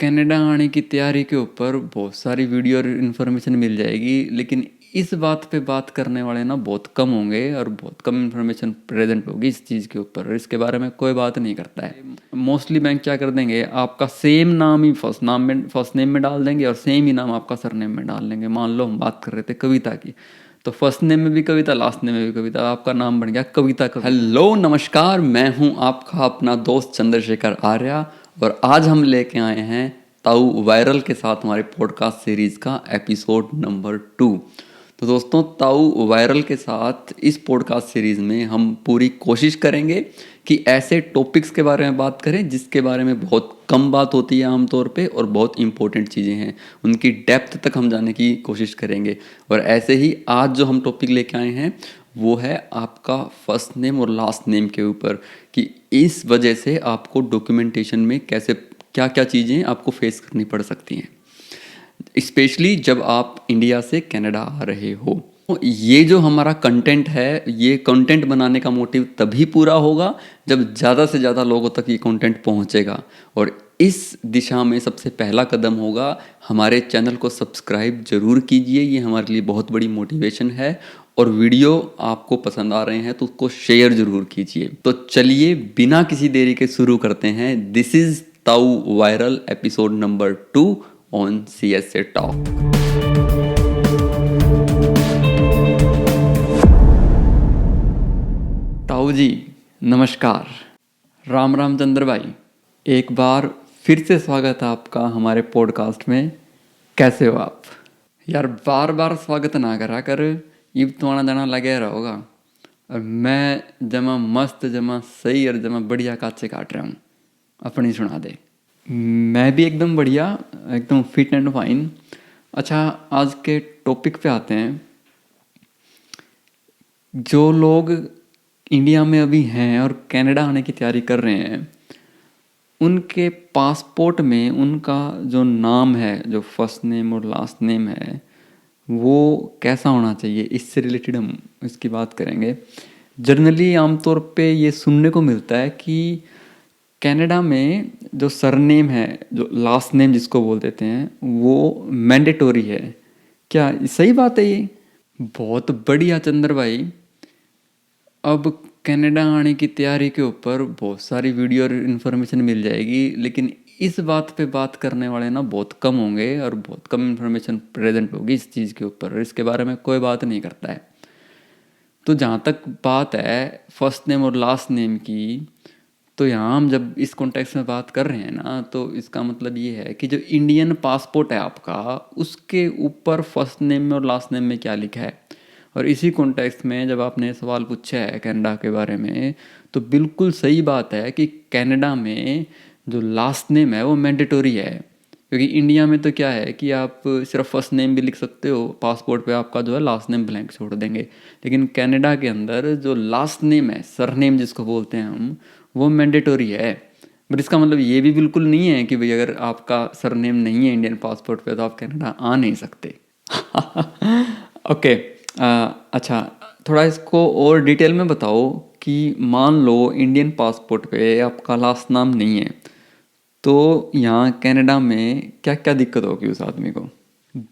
Canada आने की तैयारी के ऊपर बहुत सारी वीडियो और इन्फॉर्मेशन मिल जाएगी, लेकिन इस बात पे बात करने वाले ना बहुत कम होंगे और बहुत कम इन्फॉर्मेशन प्रेजेंट होगी इस चीज़ के ऊपर। इसके बारे में कोई बात नहीं करता है। मोस्टली बैंक क्या कर देंगे, आपका सेम नाम ही फर्स्ट नेम में डाल देंगे और सेम ही नाम आपका सरनेम में डाल देंगे। मान लो हम बात कर रहे थे कविता की, तो फर्स्ट नेम में भी कविता, लास्ट नेम में भी कविता, आपका नाम बन गया कविता। हेलो नमस्कार, मैं हूँ आपका अपना दोस्त चंद्रशेखर आर्या और आज हम लेके आए हैं ताऊ वायरल के साथ हमारे पॉडकास्ट सीरीज़ का एपिसोड नंबर 2। तो दोस्तों, ताऊ वायरल के साथ इस पॉडकास्ट सीरीज़ में हम पूरी कोशिश करेंगे कि ऐसे टॉपिक्स के बारे में बात करें जिसके बारे में बहुत कम बात होती है आमतौर पे और बहुत इंपॉर्टेंट चीज़ें हैं, उनकी डेप्थ तक हम जाने की कोशिश करेंगे। और ऐसे ही आज जो हम टॉपिक लेके आए हैं वो है आपका फर्स्ट नेम और लास्ट नेम के ऊपर, कि इस वजह से आपको डॉक्यूमेंटेशन में कैसे क्या क्या चीज़ें आपको फेस करनी पड़ सकती हैं, स्पेशली जब आप इंडिया से कनाडा आ रहे हो। तो ये जो हमारा कंटेंट है, ये कंटेंट बनाने का मोटिव तभी पूरा होगा जब ज़्यादा से ज़्यादा लोगों तक ये कंटेंट पहुँचेगा। और इस दिशा में सबसे पहला कदम होगा हमारे चैनल को सब्सक्राइब जरूर कीजिए, ये हमारे लिए बहुत बड़ी मोटिवेशन है। और वीडियो आपको पसंद आ रहे हैं तो उसको शेयर जरूर कीजिए। तो चलिए बिना किसी देरी के शुरू करते हैं। दिस इज ताऊ viral episode number 2 on CSA talk. ताऊ जी नमस्कार। राम राम चंद्र भाई, एक बार फिर से स्वागत है आपका हमारे पॉडकास्ट में। कैसे हो आप? यार बार बार स्वागत ना करा कर, ये तो आना जाना लगे रहोगा। और मैं जमा मस्त, जमा सही और जमा बढ़िया काचे काट रहा हूँ। अपनी सुना दे। मैं भी एकदम बढ़िया, एकदम फिट एंड फाइन। अच्छा, आज के टॉपिक पे आते हैं। जो लोग इंडिया में अभी हैं और कनाडा आने की तैयारी कर रहे हैं, उनके पासपोर्ट में उनका जो नाम है, जो फर्स्ट नेम और लास्ट नेम है, वो कैसा होना चाहिए, इससे रिलेटेड हम इसकी बात करेंगे। जनरली आमतौर पे ये सुनने को मिलता है कि कनाडा में जो सरनेम है, जो लास्ट नेम जिसको बोल देते हैं, वो मैंडेटोरी है। क्या सही बात है ये? बहुत बढ़िया चंद्र भाई। अब कनाडा आने की तैयारी के ऊपर बहुत सारी वीडियो और इन्फॉर्मेशन मिल जाएगी, लेकिन इस बात पे बात करने वाले ना बहुत कम होंगे और बहुत कम इन्फॉर्मेशन प्रेजेंट होगी इस चीज़ के ऊपर। इसके बारे में कोई बात नहीं करता है। तो जहाँ तक बात है फर्स्ट नेम और लास्ट नेम की, तो यहाँ हम जब इस कॉन्टेक्स्ट में बात कर रहे हैं ना, तो इसका मतलब ये है कि जो इंडियन पासपोर्ट है आपका, उसके ऊपर फर्स्ट नेम में और लास्ट नेम में क्या लिखा है। और इसी कॉन्टेक्स्ट में जब आपने सवाल पूछा है कनाडा के बारे में, तो बिल्कुल सही बात है कि कनाडा में जो लास्ट नेम है वो मैंडेटोरी है। क्योंकि इंडिया में तो क्या है कि आप सिर्फ फर्स्ट नेम भी लिख सकते हो, पासपोर्ट पे आपका जो है लास्ट नेम ब्लैंक छोड़ देंगे। लेकिन कनाडा के अंदर जो लास्ट नेम है, सरनेम जिसको बोलते हैं हम, वो मैंडेटोरी है। बट इसका मतलब ये भी बिल्कुल नहीं है कि भाई अगर आपका सरनेम नहीं है इंडियन पासपोर्ट पे तो आप कनाडा आ नहीं सकते। ओके, अच्छा, थोड़ा इसको और डिटेल में बताओ कि मान लो इंडियन पासपोर्ट पे आपका लास्ट नाम नहीं है, तो यहाँ कनाडा में क्या क्या दिक्कत होगी उस आदमी को?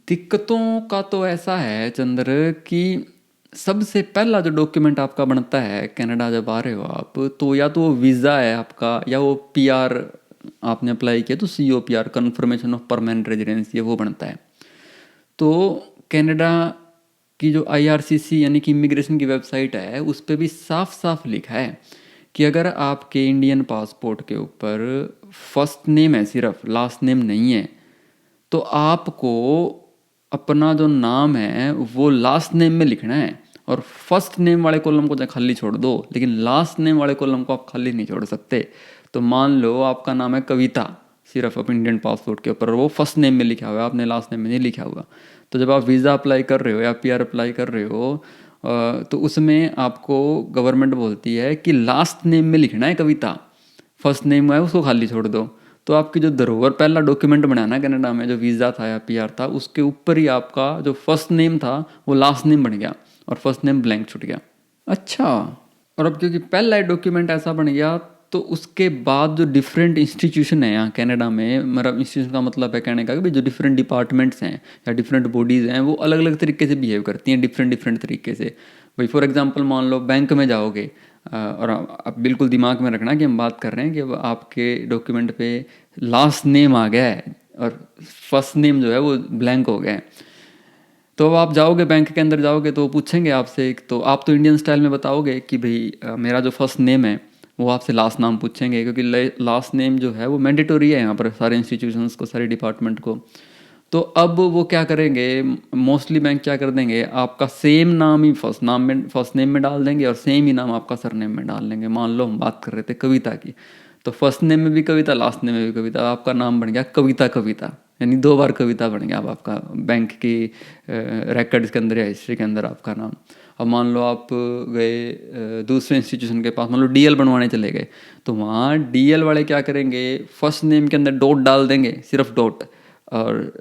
दिक्कतों का तो ऐसा है चंद्र कि सबसे पहला जो डॉक्यूमेंट आपका बनता है कनाडा जब आ रहे हो आप, तो या तो वो वीज़ा है आपका, या वो PR आपने अप्लाई किया तो COPR, confirmation of permanent residency, वो बनता है। तो कनाडा की जो IRCC यानी कि इमिग्रेशन की वेबसाइट है, उस पर भी साफ साफ लिखा है कि अगर आपके इंडियन पासपोर्ट के ऊपर फर्स्ट नेम है सिर्फ, लास्ट नेम नहीं है, तो आपको अपना जो नाम है वो लास्ट नेम में लिखना है और फर्स्ट नेम वाले कॉलम को खाली छोड़ दो, लेकिन लास्ट नेम वाले कॉलम को आप खाली नहीं छोड़ सकते। तो मान लो आपका नाम है कविता सिर्फ अब इंडियन पासपोर्ट के ऊपर, वो फर्स्ट नेम में लिखा हुआ है, आपने लास्ट नेम में नहीं लिखा हुआ। तो जब आप वीज़ा अप्लाई कर रहे हो या PR अप्लाई कर रहे हो, तो उसमें आपको गवर्नमेंट बोलती है कि लास्ट नेम में लिखना है कविता, फर्स्ट नेम है उसको खाली छोड़ दो। तो आपकी जो धरोहर पहला डॉक्यूमेंट बनाना कनाडा में, जो वीज़ा था या PR था, उसके ऊपर ही आपका जो फर्स्ट नेम था वो लास्ट नेम बन गया और फर्स्ट नेम ब्लैंक छूट गया। अच्छा, और अब क्योंकि पहला डॉक्यूमेंट ऐसा बन गया, तो उसके बाद जो डिफरेंट इंस्टीट्यूशन है यहाँ कनाडा में, मतलब इंस्टीट्यूशन का मतलब है कहने का कि भाई जो डिफरेंट डिपार्टमेंट्स हैं या डिफरेंट बॉडीज़ हैं वो अलग अलग तरीके से बिहेव करती हैं, डिफरेंट डिफरेंट तरीके से। भाई फॉर एग्जांपल मान लो बैंक में जाओगे, और आप बिल्कुल दिमाग में रखना कि हम बात कर रहे हैं कि अब आपके डॉक्यूमेंट पे लास्ट नेम आ गया है और फर्स्ट नेम जो है वो ब्लैंक हो गया है। तो अब आप जाओगे बैंक के अंदर जाओगे तो वो पूछेंगे आपसे, तो आप तो इंडियन स्टाइल में बताओगे कि भाई मेरा जो फर्स्ट नेम है, वो आपसे लास्ट नाम पूछेंगे, क्योंकि लास्ट नेम जो है वो मैंडेटोरी है यहाँ पर सारे इंस्टीट्यूशंस को, सारे डिपार्टमेंट को। तो अब वो क्या करेंगे, मोस्टली बैंक क्या कर देंगे, आपका सेम नाम ही फर्स्ट नेम में डाल देंगे और सेम ही नाम आपका सरनेम में डाल देंगे। मान लो हम बात कर रहे थे कविता की, तो फर्स्ट नेम में भी कविता, लास्ट नेम में भी कविता, आपका नाम बन गया कविता कविता, यानी 2 बार कविता बन गया अब आपका बैंक की रिकॉर्ड्स के अंदर या हिस्ट्री के अंदर आपका नाम। अब मान लो आप गए दूसरे इंस्टीट्यूशन के पास, मान लो डीएल बनवाने चले गए, तो वहाँ डीएल वाले क्या करेंगे, फर्स्ट नेम के अंदर डॉट डाल देंगे, सिर्फ डॉट, और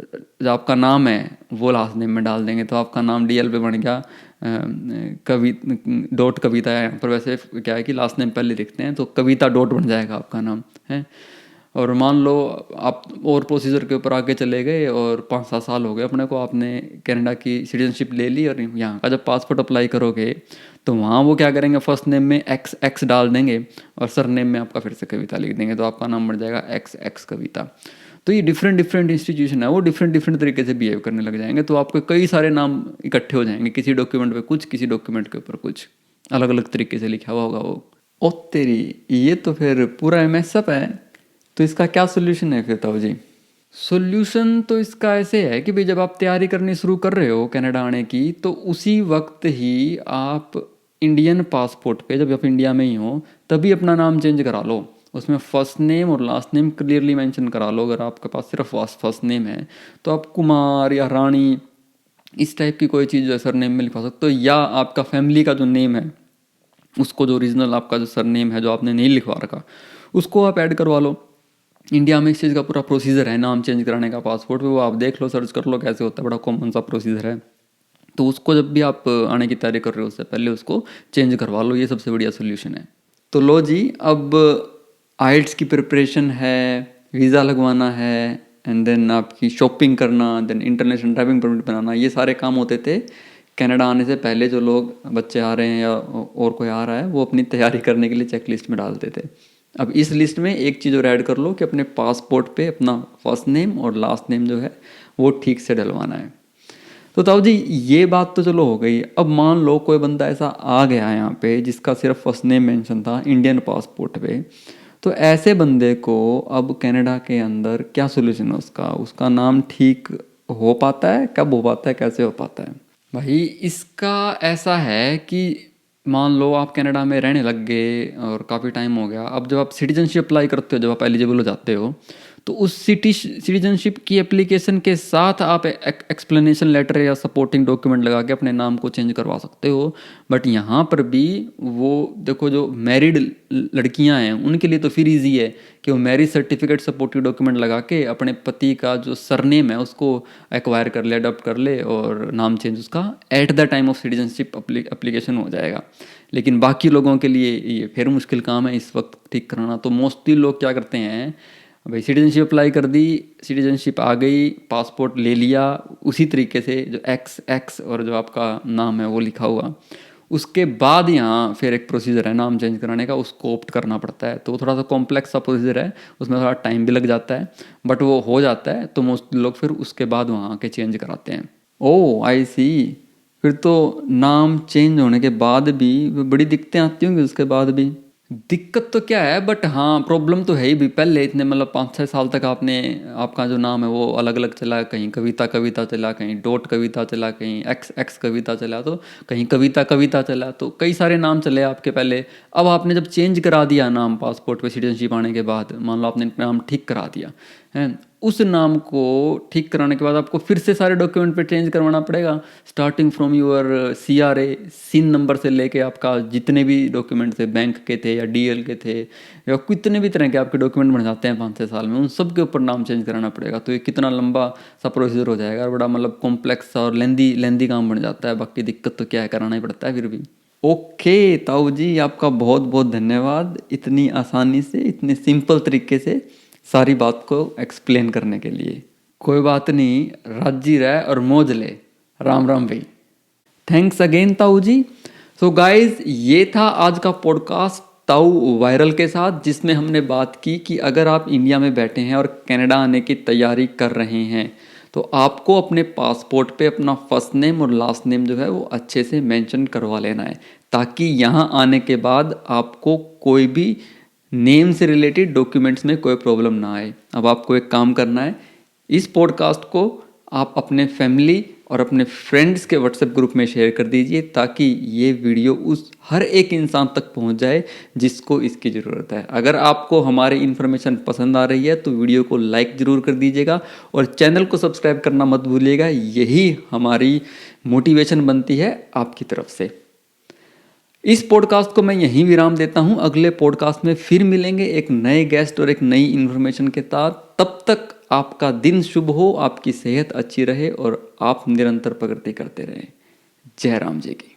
जो आपका नाम है वो लास्ट नेम में डाल देंगे। तो आपका नाम डीएल पे बन गया कवि डॉट कविता है। यहाँ पर वैसे क्या है कि लास्ट नेम पहले लिखते हैं, तो कविता डॉट बन जाएगा आपका नाम है। और मान लो आप और प्रोसीजर के ऊपर आगे चले गए और 5-7 साल हो गए अपने को, आपने कनाडा की सिटीजनशिप ले ली, और यहाँ का जब पासपोर्ट अप्लाई करोगे तो वहाँ वो क्या करेंगे, फर्स्ट नेम में एक्स एक्स डाल देंगे और सर नेम में आपका फिर से कविता लिख देंगे, तो आपका नाम बन जाएगा एक्स एक्स कविता। तो ये डिफरेंट डिफरेंट इंस्टीट्यूशन है, वो डिफरेंट डिफरेंट तरीके से बिहेव करने लग जाएंगे, तो आपके कई सारे नाम इकट्ठे हो जाएंगे, किसी डॉक्यूमेंट पे कुछ, किसी डॉक्यूमेंट के ऊपर कुछ, अलग अलग तरीके से लिखा हुआ होगा वो। ओ तेरी, ये तो फिर पूरा मैसअप है। तो इसका क्या सोल्यूशन है फिर ताऊ जी? सोल्यूशन तो इसका ऐसे है कि भाई जब आप तैयारी करनी शुरू कर रहे हो कनाडा आने की, तो उसी वक्त ही आप इंडियन पासपोर्ट पे, जब आप इंडिया में ही हो तभी अपना नाम चेंज करा लो। उसमें फर्स्ट नेम और लास्ट नेम क्लियरली मेंशन करा लो। अगर आपके पास सिर्फ फर्स्ट नेम है तो आप कुमार या रानी इस टाइप की कोई चीज़ जो है सरनेम में लिखवा सकते हो, या आपका फैमिली का जो नेम है उसको, जो ओरिजिनल आपका जो सरनेम है जो आपने नहीं लिखवा रखा, उसको आप ऐड करवा लो। इंडिया में इस चीज़ का पूरा प्रोसीजर है नाम चेंज कराने का पासपोर्ट पे, वो आप देख लो, सर्च कर लो कैसे होता है, बड़ा कॉमन सा प्रोसीजर है। तो उसको जब भी आप आने की तैयारी कर रहे हो उससे पहले उसको चेंज करवा लो, ये सबसे बढ़िया सोल्यूशन है। तो लो जी, अब आइल्स की प्रिपरेशन है, वीज़ा लगवाना है, एंड देन आपकी शॉपिंग करना, देन इंटरनेशनल ड्राइविंग परमिट बनाना, ये सारे काम होते थे कनाडा आने से पहले। जो लोग बच्चे आ रहे हैं या और कोई आ रहा है वो अपनी तैयारी करने के लिए चेक लिस्ट में डालते थे। अब इस लिस्ट में एक चीज़ और ऐड कर लो कि अपने पासपोर्ट पे अपना फर्स्ट नेम और लास्ट नेम जो है वो ठीक से डलवाना है। तो ताऊ जी ये बात तो चलो हो गई। अब मान लो कोई बंदा ऐसा आ गया है यहाँ पे जिसका सिर्फ फर्स्ट नेम मेंशन था इंडियन पासपोर्ट पे, तो ऐसे बंदे को अब कनाडा के अंदर क्या सोल्यूशन है उसका? उसका नाम ठीक हो पाता है, कब हो पाता है, कैसे हो पाता है? भाई इसका ऐसा है कि मान लो आप कनाडा में रहने लग गए और काफ़ी टाइम हो गया, अब जब आप सिटीजनशिप अप्लाई करते हो, जब आप एलिजिबल हो जाते हो, तो उस सिटीजनशिप की एप्लीकेशन के साथ आप एक्सप्लेनेशन लेटर या सपोर्टिंग डॉक्यूमेंट लगा के अपने नाम को चेंज करवा सकते हो। बट यहाँ पर भी वो देखो, जो मैरिड लड़कियाँ हैं उनके लिए तो फिर ईजी है कि वो मैरिज सर्टिफिकेट सपोर्टिव डॉक्यूमेंट लगा के अपने पति का जो सरनेम है उसको एक्वायर कर ले, अडॉप्ट कर ले, और नाम चेंज उसका at the time of citizenship application हो जाएगा। लेकिन बाकी लोगों के लिए ये फिर मुश्किल काम है इस वक्त ठीक कराना। तो मोस्टली लोग क्या करते हैं, भाई सिटीजनशिप अप्लाई कर दी, सिटीजनशिप आ गई, पासपोर्ट ले लिया, उसी तरीके से जो एक्स एक्स और जो आपका नाम है वो लिखा हुआ, उसके बाद यहाँ फिर एक प्रोसीजर है नाम चेंज कराने का, उसको ऑप्ट करना पड़ता है। तो थोड़ा सा कॉम्प्लेक्स सा प्रोसीजर है, उसमें थोड़ा टाइम भी लग जाता है, बट वो हो जाता है। तो मोस्ट लोग फिर उसके बाद वहाँ के चेंज कराते हैं। ओह आई सी, फिर तो नाम चेंज होने के बाद भी बड़ी दिक्कतें आती होंगी उसके बाद भी। दिक्कत तो क्या है, बट हाँ प्रॉब्लम तो है ही भी। पहले इतने मतलब 5-6 साल तक आपने, आपका जो नाम है वो अलग अलग चला, कहीं कविता कविता चला, कहीं डॉट कविता चला, कहीं एक्स एक्स कविता चला, तो कहीं कविता कविता चला, तो कई सारे नाम चले आपके पहले। अब आपने जब चेंज करा दिया नाम पासपोर्ट पे सिटीजनशिप आने के बाद, मान लो आपने नाम ठीक करा दिया है, उस नाम को ठीक कराने के बाद आपको फिर से सारे डॉक्यूमेंट पे चेंज करवाना पड़ेगा, स्टार्टिंग फ्रॉम यूर CRA सिन नंबर से लेके आपका जितने भी डॉक्यूमेंट थे, बैंक के थे या DL के थे या कितने भी तरह के आपके डॉक्यूमेंट बन जाते हैं 5-6 साल में, उन सब के ऊपर नाम चेंज कराना पड़ेगा। तो ये कितना लंबा सा प्रोसीजर हो जाएगा, बड़ा मतलब कॉम्प्लेक्स सा और लेंदी काम बन जाता है। बाकी दिक्कत तो क्या है, कराना ही पड़ता है फिर भी। ओके ताऊ जी, आपका बहुत बहुत धन्यवाद इतनी आसानी से, इतने सिंपल तरीके से सारी बात को एक्सप्लेन करने के लिए। कोई बात नहीं, राजी रहे और मौज ले। राम राम भाई। थैंक्स अगेन ताऊ जी। सो गाइज, ये था आज का पॉडकास्ट ताऊ वायरल के साथ, जिसमें हमने बात की कि अगर आप इंडिया में बैठे हैं और कनाडा आने की तैयारी कर रहे हैं तो आपको अपने पासपोर्ट पे अपना फर्स्ट नेम और लास्ट नेम जो है वो अच्छे से मेंशन करवा लेना है, ताकि यहाँ आने के बाद आपको कोई भी नेम से रिलेटेड डॉक्यूमेंट्स में कोई प्रॉब्लम ना आए। अब आपको एक काम करना है, इस पॉडकास्ट को आप अपने फैमिली और अपने फ्रेंड्स के व्हाट्सएप ग्रुप में शेयर कर दीजिए, ताकि ये वीडियो उस हर एक इंसान तक पहुंच जाए जिसको इसकी ज़रूरत है। अगर आपको हमारी इन्फॉर्मेशन पसंद आ रही है तो वीडियो को लाइक ज़रूर कर दीजिएगा और चैनल को सब्सक्राइब करना मत भूलिएगा। यही हमारी मोटिवेशन बनती है आपकी तरफ से। इस पॉडकास्ट को मैं यहीं विराम देता हूं। अगले पॉडकास्ट में फिर मिलेंगे एक नए गेस्ट और एक नई इन्फॉर्मेशन के साथ। तब तक आपका दिन शुभ हो, आपकी सेहत अच्छी रहे और आप निरंतर प्रगति करते रहें। जय राम जी की।